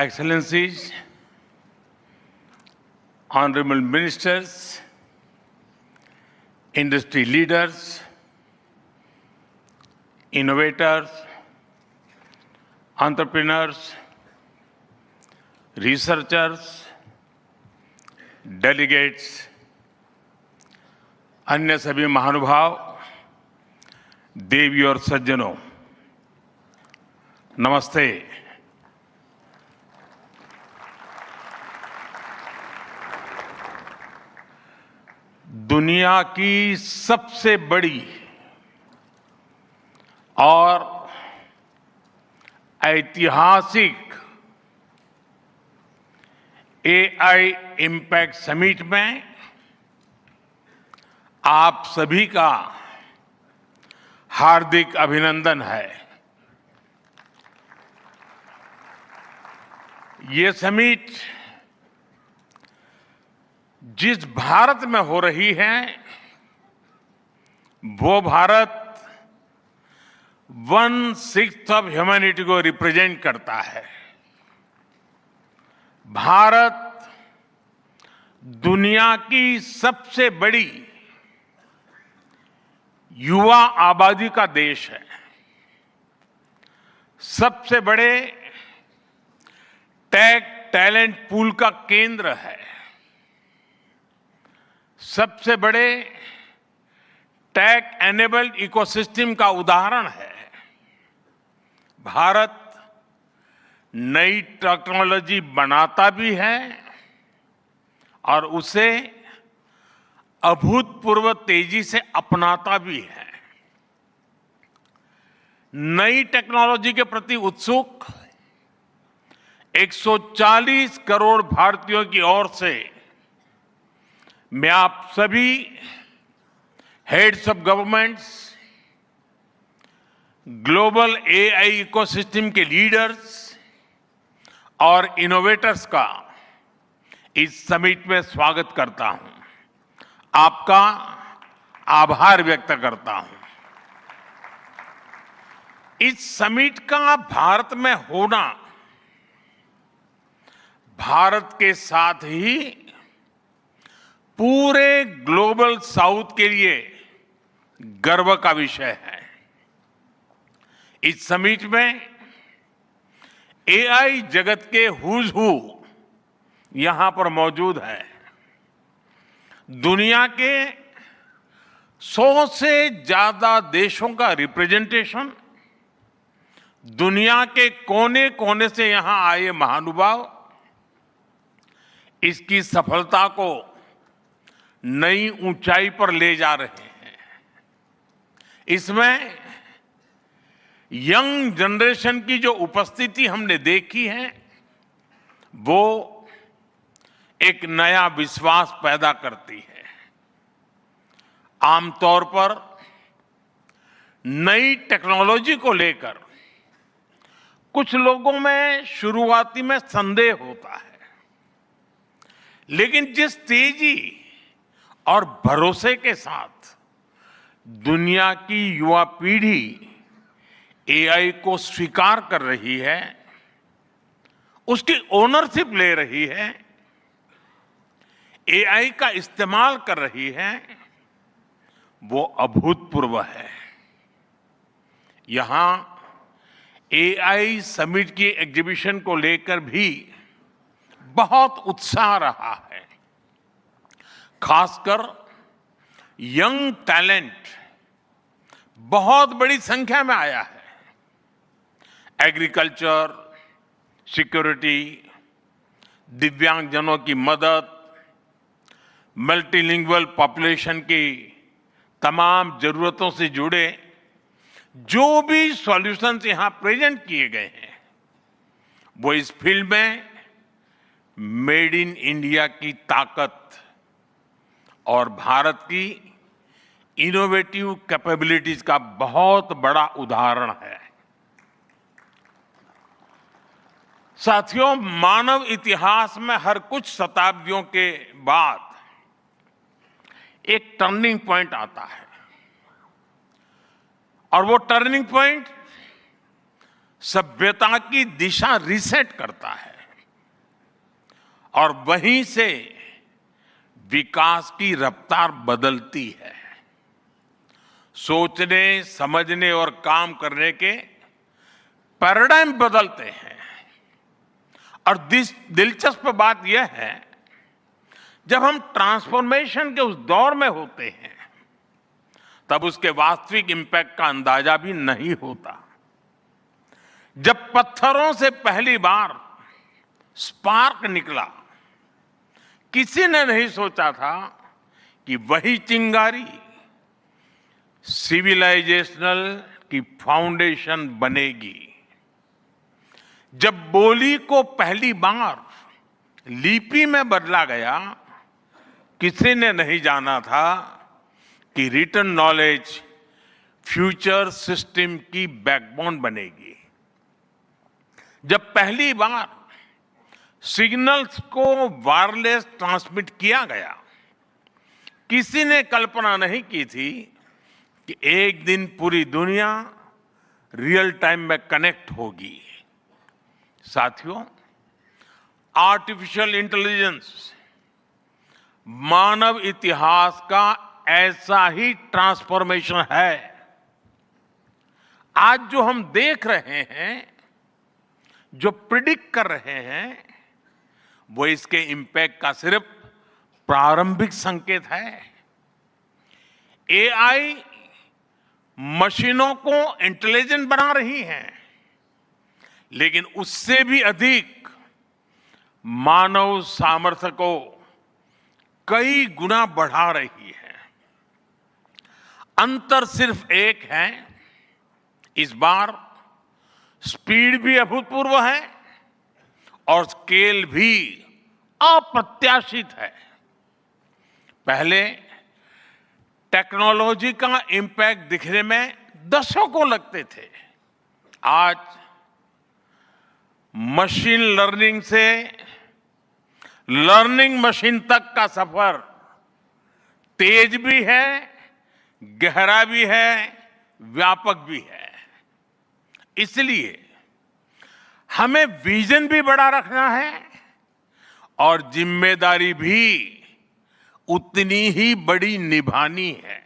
Excellencies, Honorable Ministers, industry leaders, innovators, entrepreneurs, researchers, delegates, अन्य सभी महानुभाव, देवी और सज्जनों, नमस्ते। दुनिया की सबसे बड़ी और ऐतिहासिक एआई इम्पैक्ट समिट में आप सभी का हार्दिक अभिनंदन है। ये समिट जिस भारत में हो रही है, वो भारत 1/6 ऑफ ह्यूमैनिटी को रिप्रेजेंट करता है। भारत दुनिया की सबसे बड़ी युवा आबादी का देश है, सबसे बड़े टेक टैलेंट पूल का केंद्र है, सबसे बड़े टेक एनेबल्ड इकोसिस्टम का उदाहरण है। भारत नई टेक्नोलॉजी बनाता भी है और उसे अभूतपूर्व तेजी से अपनाता भी है। नई टेक्नोलॉजी के प्रति उत्सुक 140 करोड़ भारतीयों की ओर से मैं आप सभी heads of governments, global AI ecosystem के लीडर्स और इनोवेटर्स का इस समिट में स्वागत करता हूं, आपका आभार व्यक्त करता हूं। इस समिट का भारत में होना भारत के साथ ही पूरे ग्लोबल साउथ के लिए गर्व का विषय है। इस समिट में एआई जगत के हुज हू यहां पर मौजूद है। दुनिया के 100 से ज्यादा देशों का रिप्रेजेंटेशन, दुनिया के कोने कोने से यहां आए महानुभाव इसकी सफलता को नई ऊंचाई पर ले जा रहे हैं। इसमें यंग जनरेशन की जो उपस्थिति हमने देखी है, वो एक नया विश्वास पैदा करती है। आमतौर पर नई टेक्नोलॉजी को लेकर कुछ लोगों में शुरुआती में संदेह होता है, लेकिन जिस तेजी और भरोसे के साथ दुनिया की युवा पीढ़ी एआई को स्वीकार कर रही है, उसकी ओनरशिप ले रही है, एआई का इस्तेमाल कर रही है, वो अभूतपूर्व है। यहां एआई समिट की एग्जीबिशन को लेकर भी बहुत उत्साह रहा है। खासकर यंग टैलेंट बहुत बड़ी संख्या में आया है। एग्रीकल्चर, सिक्योरिटी, दिव्यांगजनों की मदद, मल्टीलिंगुअल पॉपुलेशन की तमाम जरूरतों से जुड़े जो भी सॉल्यूशंस यहां प्रेजेंट किए गए हैं, वो इस फील्ड में मेड इन इंडिया की ताकत और भारत की इनोवेटिव कैपेबिलिटीज का बहुत बड़ा उदाहरण है। साथियों, मानव इतिहास में हर कुछ शताब्दियों के बाद एक टर्निंग पॉइंट आता है, और वो टर्निंग पॉइंट सभ्यता की दिशा रीसेट करता है। और वहीं से विकास की रफ्तार बदलती है। सोचने, समझने और काम करने के पैराडाइम बदलते हैं। और दिलचस्प बात यह है, जब हम ट्रांसफॉर्मेशन के उस दौर में होते हैं तब उसके वास्तविक इंपैक्ट का अंदाजा भी नहीं होता। जब पत्थरों से पहली बार स्पार्क निकला, किसी ने नहीं सोचा था कि वही चिंगारी सिविलाइजेशनल की फाउंडेशन बनेगी। जब बोली को पहली बार लिपि में बदला गया, किसी ने नहीं जाना था कि रिटन नॉलेज फ्यूचर सिस्टम की बैकबोन बनेगी। जब पहली बार सिग्नल्स को वायरलेस ट्रांसमिट किया गया, किसी ने कल्पना नहीं की थी कि एक दिन पूरी दुनिया रियल टाइम में कनेक्ट होगी। साथियों, आर्टिफिशियल इंटेलिजेंस मानव इतिहास का ऐसा ही ट्रांसफॉर्मेशन है। आज जो हम देख रहे हैं, जो प्रिडिक्ट कर रहे हैं, वो इसके इंपैक्ट का सिर्फ प्रारंभिक संकेत है। एआई मशीनों को इंटेलिजेंट बना रही है, लेकिन उससे भी अधिक मानव सामर्थ्य को कई गुना बढ़ा रही है। अंतर सिर्फ एक है, इस बार स्पीड भी अभूतपूर्व है और स्केल भी अप्रत्याशित है। पहले टेक्नोलॉजी का इंपैक्ट दिखने में दशकों लगते थे। आज मशीन लर्निंग से लर्निंग मशीन तक का सफर तेज भी है, गहरा भी है, व्यापक भी है। इसलिए हमें विजन भी बड़ा रखना है और जिम्मेदारी भी उतनी ही बड़ी निभानी है।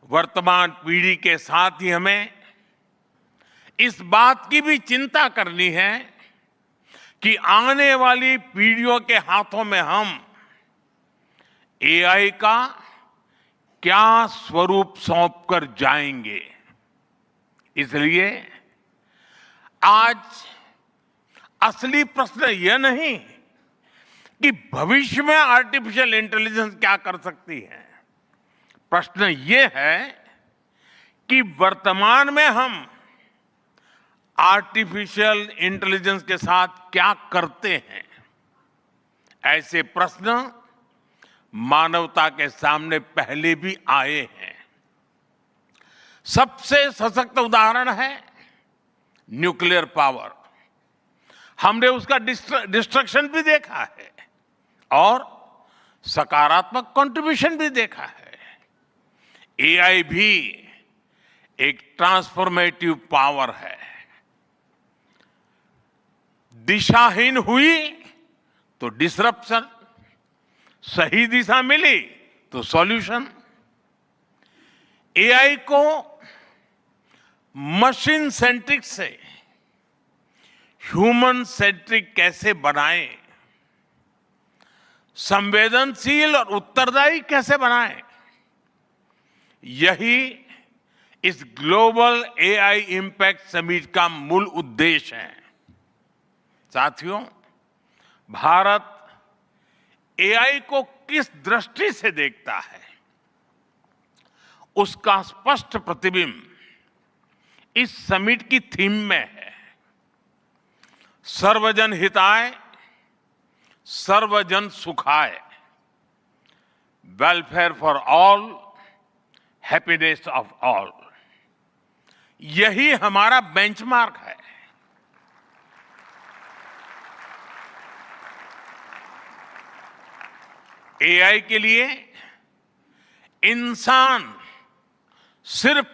वर्तमान पीढ़ी के साथ ही हमें इस बात की भी चिंता करनी है कि आने वाली पीढ़ियों के हाथों में हम एआई का क्या स्वरूप सौंप कर जाएंगे। इसलिए आज असली प्रश्न यह नहीं कि भविष्य में आर्टिफिशियल इंटेलिजेंस क्या कर सकती है। प्रश्न यह है कि वर्तमान में हम आर्टिफिशियल इंटेलिजेंस के साथ क्या करते हैं। ऐसे प्रश्न मानवता के सामने पहले भी आए हैं। सबसे सशक्त उदाहरण है न्यूक्लियर पावर। हमने उसका डिस्ट्रक्शन भी देखा है और सकारात्मक कंट्रीब्यूशन भी देखा है। एआई भी एक ट्रांसफॉर्मेटिव पावर है। दिशाहीन हुई तो डिसरप्शन, सही दिशा मिली तो सॉल्यूशन। एआई को मशीन सेंट्रिक से ह्यूमन सेंट्रिक कैसे बनाएं, संवेदनशील और उत्तरदायी कैसे बनाएं, यही इस ग्लोबल एआई इंपैक्ट समिट का मूल उद्देश्य है। साथियों, भारत एआई को किस दृष्टि से देखता है, उसका स्पष्ट प्रतिबिंब इस समिट की थीम में है। सर्वजन हिताय, सर्वजन सुखाय, welfare for all, happiness of all. यही हमारा बेंचमार्क है। एआई के लिए इंसान सिर्फ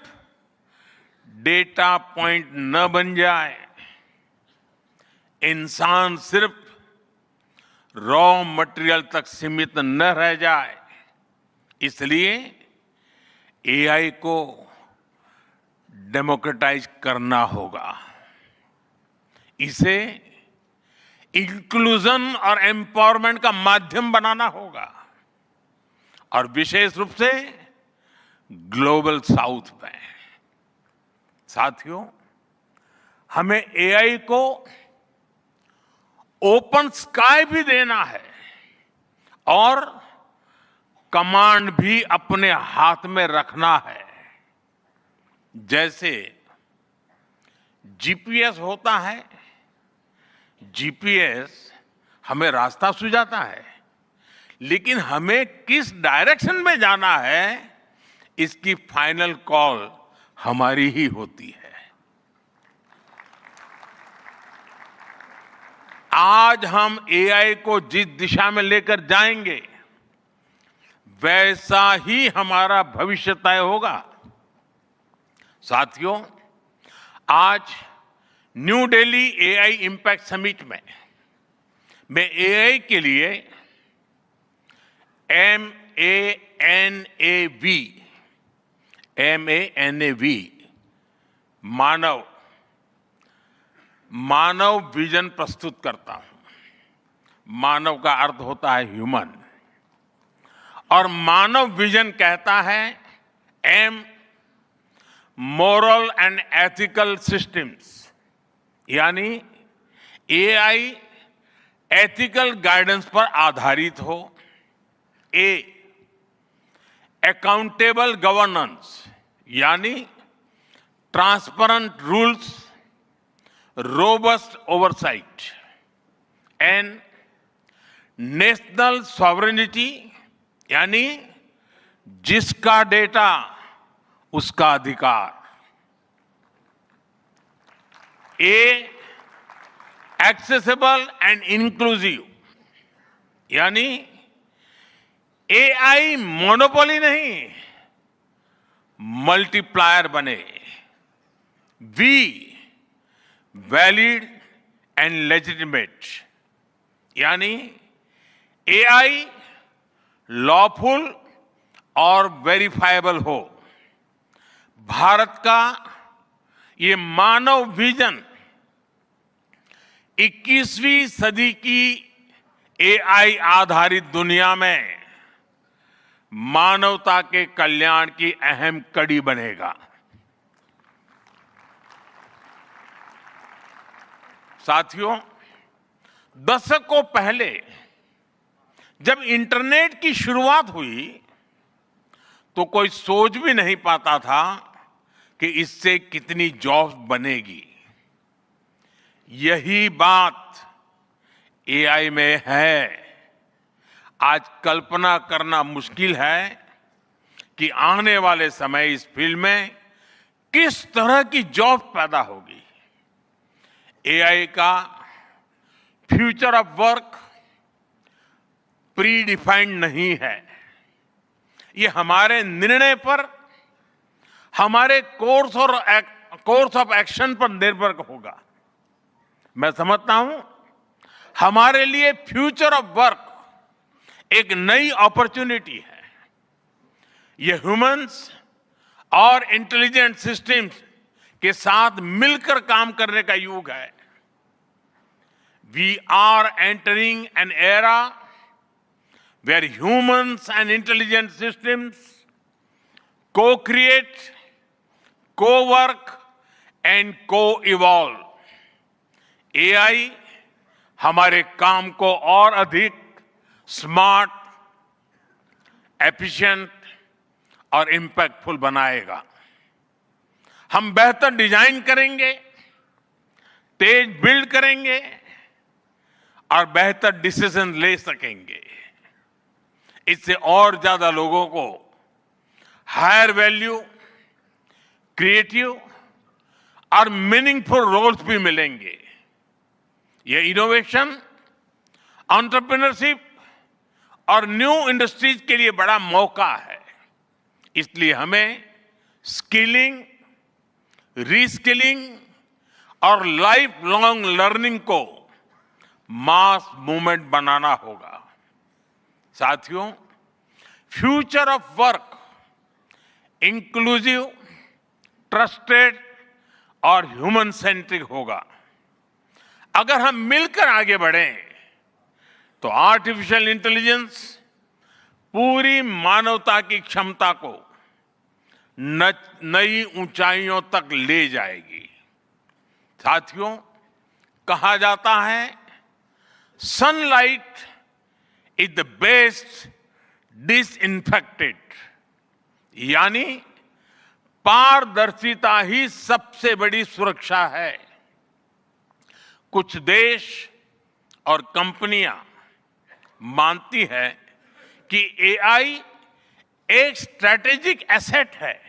डेटा पॉइंट न बन जाए, इंसान सिर्फ रॉ मटेरियल तक सीमित न रह जाए, इसलिए एआई को डेमोक्रेटाइज करना होगा। इसे इंक्लूजन और एम्पावरमेंट का माध्यम बनाना होगा, और विशेष रूप से ग्लोबल साउथ में। साथियों, हमें एआई को ओपन स्काई भी देना है और कमांड भी अपने हाथ में रखना है। जैसे जीपीएस होता है, जीपीएस हमें रास्ता सुझाता है, लेकिन हमें किस डायरेक्शन में जाना है इसकी फाइनल कॉल हमारी ही होती है। आज हम एआई को जिस दिशा में लेकर जाएंगे वैसा ही हमारा भविष्य तय होगा। साथियों, आज new Delhi AI impact summit में मैं एआई के लिए MANAV मानव विजन प्रस्तुत करता हूं। मानव का अर्थ होता है ह्यूमन, और मानव विजन कहता है M moral and ethical systems, यानी एआई एथिकल गाइडेंस पर आधारित हो। A अकाउंटेबल गवर्नेंस, यानी transparent rules, robust oversight. N national sovereignty, यानी जिसका डेटा उसका अधिकार। A एक्सेसिबल एंड इंक्लूसिव, यानी एआई मोनोपोली नहीं, मल्टीप्लायर बने। V वैलिड एंड लेजिटिमेट, यानी एआई लॉफुल और वेरीफाइबल हो। भारत का ये मानव विजन 21वीं सदी की एआई आधारित दुनिया में मानवता के कल्याण की अहम कड़ी बनेगा। साथियों, दशकों पहले जब इंटरनेट की शुरुआत हुई तो कोई सोच भी नहीं पाता था कि इससे कितनी जॉब्स बनेगी। यही बात एआई में है। आज कल्पना करना मुश्किल है कि आने वाले समय इस फील्ड में किस तरह की जॉब पैदा होगी। एआई का future of work pre defined नहीं है। ये हमारे निर्णय पर, हमारे कोर्स ऑफ एक्शन पर निर्भर होगा। मैं समझता हूं हमारे लिए फ्यूचर ऑफ वर्क एक नई अपॉर्चुनिटी है। ये ह्यूमंस और इंटेलिजेंट सिस्टम्स के साथ मिलकर काम करने का युग है। We are entering an era where humans and intelligent systems co-create, co-work and co-evolve। AI हमारे काम को और अधिक स्मार्ट, एफिशिएंट और इंपैक्टफुल बनाएगा। हम बेहतर डिजाइन करेंगे, तेज बिल्ड करेंगे और बेहतर डिसीजन ले सकेंगे। इससे और ज्यादा लोगों को हायर वैल्यू, क्रिएटिव और मीनिंगफुल रोल्स भी मिलेंगे। ये इनोवेशन, एंटरप्रेन्योरशिप और न्यू इंडस्ट्रीज के लिए बड़ा मौका है। इसलिए हमें स्किलिंग, रीस्किलिंग और लाइफ लॉन्ग लर्निंग को मास मूवमेंट बनाना होगा। साथियों, future of work inclusive, trusted और ह्यूमन सेंट्रिक होगा। अगर हम मिलकर आगे बढ़ें तो आर्टिफिशियल इंटेलिजेंस पूरी मानवता की क्षमता को नई ऊंचाइयों तक ले जाएगी। साथियों, कहा जाता है sunlight is the best disinfectant, यानी पारदर्शिता ही सबसे बड़ी सुरक्षा है। कुछ देश और कंपनियां मानती है कि एआई एक स्ट्रैटेजिक एसेट है,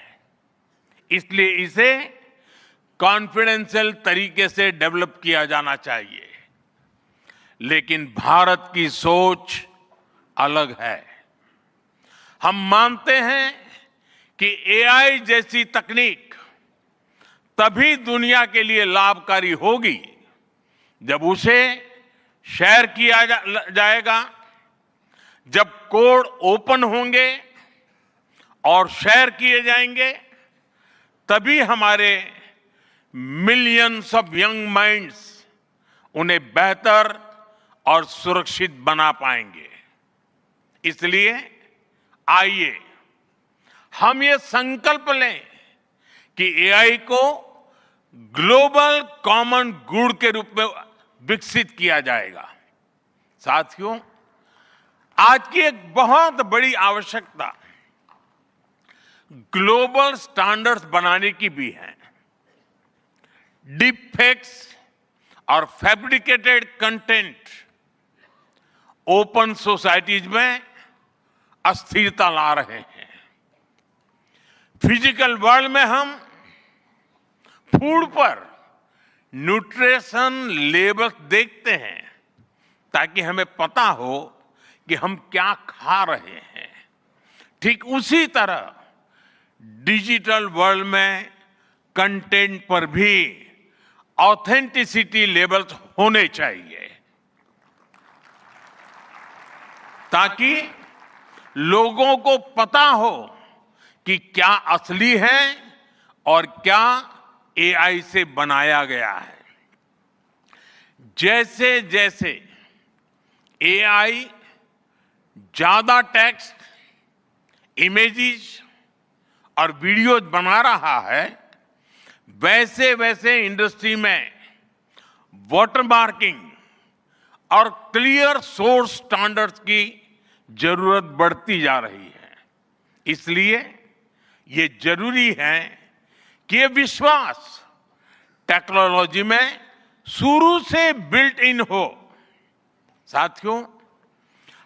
इसलिए इसे कॉन्फिडेंशियल तरीके से डेवलप किया जाना चाहिए। लेकिन भारत की सोच अलग है। हम मानते हैं कि एआई जैसी तकनीक तभी दुनिया के लिए लाभकारी होगी जब उसे शेयर किया जाएगा, जब कोड ओपन होंगे और शेयर किए जाएंगे, तभी हमारे मिलियंस ऑफ यंग माइंड्स उन्हें बेहतर और सुरक्षित बना पाएंगे। इसलिए आइए हम ये संकल्प लें कि एआई को ग्लोबल कॉमन गुड के रूप में विकसित किया जाएगा। साथियों, आज की एक बहुत बड़ी आवश्यकता ग्लोबल स्टैंडर्ड्स बनाने की भी है। डीप फेक्स और फैब्रिकेटेड कंटेंट ओपन सोसाइटीज में अस्थिरता ला रहे हैं। फिजिकल वर्ल्ड में हम फूड पर न्यूट्रिशन लेबल्स देखते हैं ताकि हमें पता हो कि हम क्या खा रहे हैं। ठीक उसी तरह डिजिटल वर्ल्ड में कंटेंट पर भी ऑथेंटिसिटी लेवल्स होने चाहिए ताकि लोगों को पता हो कि क्या असली है और क्या एआई से बनाया गया है। जैसे जैसे एआई ज्यादा टेक्स्ट, इमेजेस और वीडियोज बना रहा है, वैसे वैसे इंडस्ट्री में वाटरमार्किंग और क्लियर सोर्स स्टैंडर्ड्स की जरूरत बढ़ती जा रही है। इसलिए ये जरूरी है कि ये विश्वास टेक्नोलॉजी में शुरू से बिल्ट इन हो। साथियों,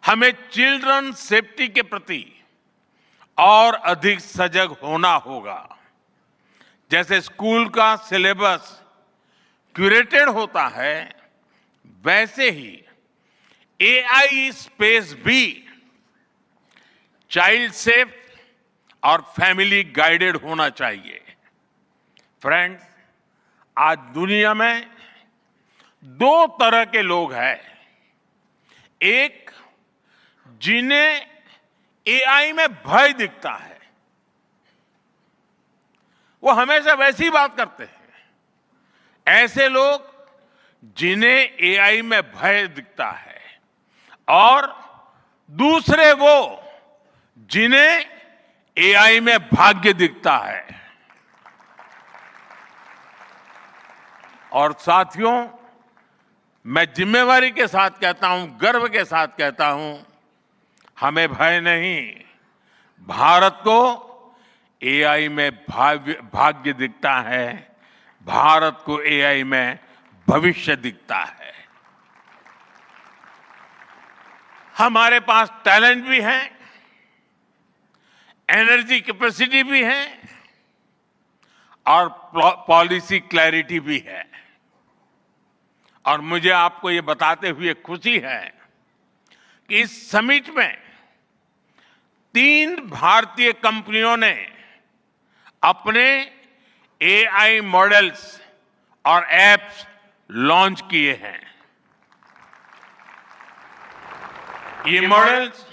हमें चिल्ड्रन सेफ्टी के प्रति और अधिक सजग होना होगा। जैसे स्कूल का सिलेबस क्यूरेटेड होता है, वैसे ही एआई स्पेस भी चाइल्ड सेफ और फैमिली गाइडेड होना चाहिए। फ्रेंड्स, आज दुनिया में दो तरह के लोग हैं। एक, जिन्हें एआई में भय दिखता है, वो हमेशा वैसी बात करते हैं। ऐसे लोग जिन्हें एआई में भय दिखता है, और दूसरे वो जिन्हें एआई में भाग्य दिखता है। और साथियों, मैं जिम्मेवारी के साथ कहता हूं, गर्व के साथ कहता हूं, हमें भय नहीं, भारत को एआई में भाग्य दिखता है, भारत को एआई में भविष्य दिखता है। हमारे पास टैलेंट भी है, एनर्जी कैपेसिटी भी है और पॉलिसी क्लैरिटी भी है। और मुझे आपको ये बताते हुए खुशी है कि इस समिट में 3 भारतीय कंपनियों ने अपने एआई मॉडल्स और एप्स लॉन्च किए हैं। ये मॉडल्स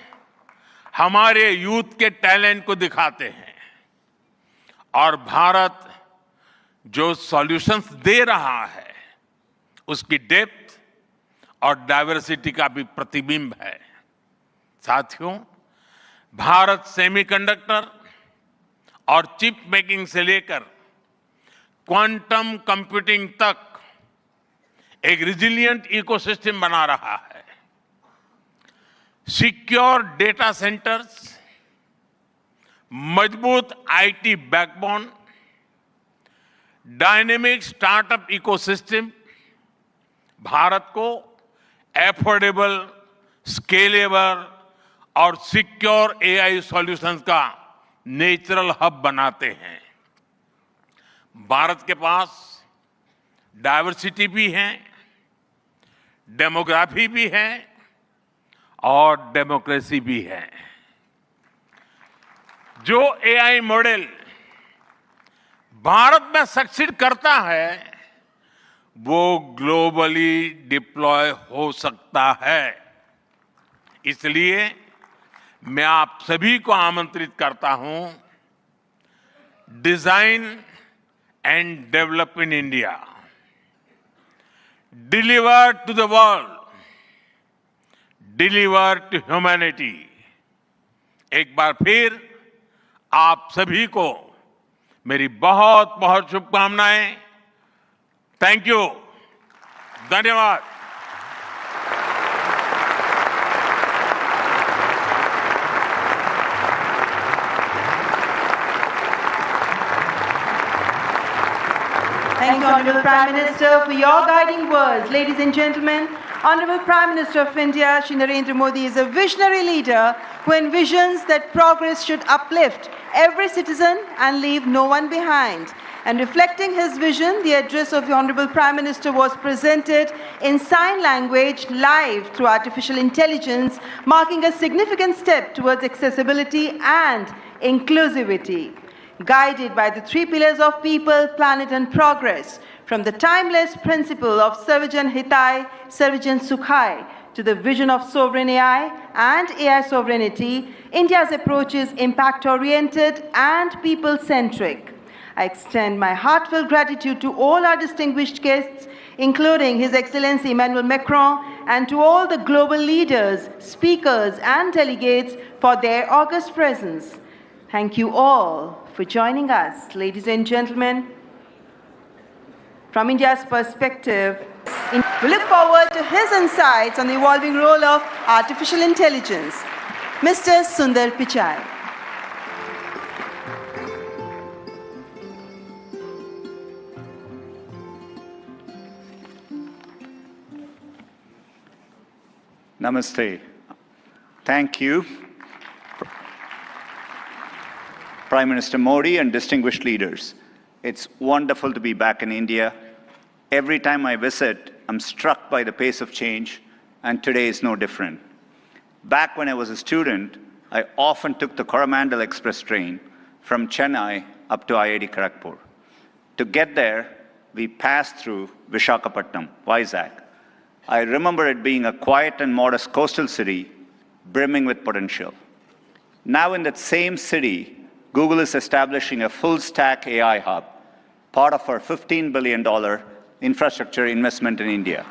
हमारे यूथ के टैलेंट को दिखाते हैं और भारत जो सॉल्यूशंस दे रहा है उसकी डेप्थ और डाइवर्सिटी का भी प्रतिबिंब है। साथियों, भारत सेमीकंडक्टर और चिप मेकिंग से लेकर क्वांटम कंप्यूटिंग तक एक रिजिलिएंट इकोसिस्टम बना रहा है। सिक्योर डेटा सेंटर्स, मजबूत IT backbone, dynamic startup ecosystem Bharat को एफोर्डेबल, स्केलेबल और सिक्योर एआई सॉल्यूशंस का नेचुरल हब बनाते हैं। भारत के पास डाइवर्सिटी भी है, डेमोग्राफी भी है और डेमोक्रेसी भी है। जो एआई मॉडल भारत में सक्सीड करता है वो ग्लोबली डिप्लॉय हो सकता है। इसलिए मैं आप सभी को आमंत्रित करता हूं, design and develop in India, deliver to the world, deliver to humanity. एक बार फिर आप सभी को मेरी बहुत बहुत शुभकामनाएं। थैंक यू, धन्यवाद। Thank you, Honorable Prime Minister, for your guiding words. Ladies and gentlemen, Honorable Prime Minister of India, Shri Narendra Modi, is a visionary leader who envisions that progress should uplift every citizen and leave no one behind. And reflecting his vision, the address of the Honorable Prime Minister was presented in sign language live through artificial intelligence, marking a significant step towards accessibility and inclusivity. Guided by the three pillars of people, planet and progress, from the timeless principle of Sarvajan Hitai, Sarvajan Sukhai, to the vision of sovereign AI and AI sovereignty, India's approach is impact-oriented and people-centric. I extend my heartfelt gratitude to all our distinguished guests, including His Excellency Emmanuel Macron, and to all the global leaders, speakers and delegates for their august presence. Thank you all for joining us. Ladies and gentlemen, from India's perspective, we look forward to his insights on the evolving role of artificial intelligence. Mr. Sundar Pichai. Namaste. Thank you, Prime Minister Modi and distinguished leaders. It's wonderful to be back in India. Every time I visit, I'm struck by the pace of change, and today is no different. Back when I was a student, I often took the Coromandel Express train from Chennai up to IIT Kharagpur. To get there, we passed through Visakhapatnam, Vizag. I remember it being a quiet and modest coastal city, brimming with potential. Now in that same city, Google is establishing a full-stack AI hub, part of our $15 billion infrastructure investment in India.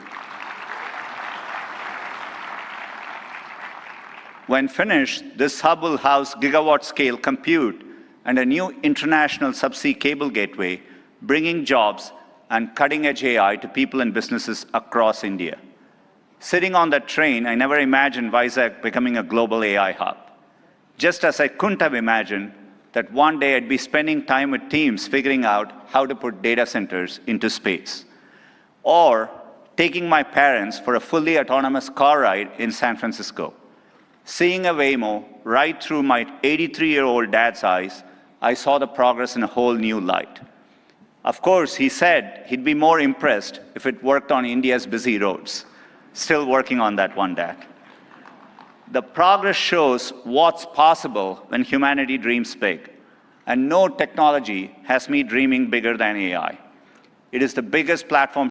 When finished, this hub will house gigawatt-scale compute and a new international subsea cable gateway, bringing jobs and cutting-edge AI to people and businesses across India. Sitting on that train, I never imagined Vizag becoming a global AI hub. Just as I couldn't have imagined that one day I'd be spending time with teams figuring out how to put data centers into space. Or taking my parents for a fully autonomous car ride in San Francisco. Seeing a Waymo right through my 83-year-old dad's eyes, I saw the progress in a whole new light. Of course, he said he'd be more impressed if it worked on India's busy roads. Still working on that one, Dad. The progress shows what's possible when humanity dreams big. And no technology has me dreaming bigger than AI. It is the biggest platform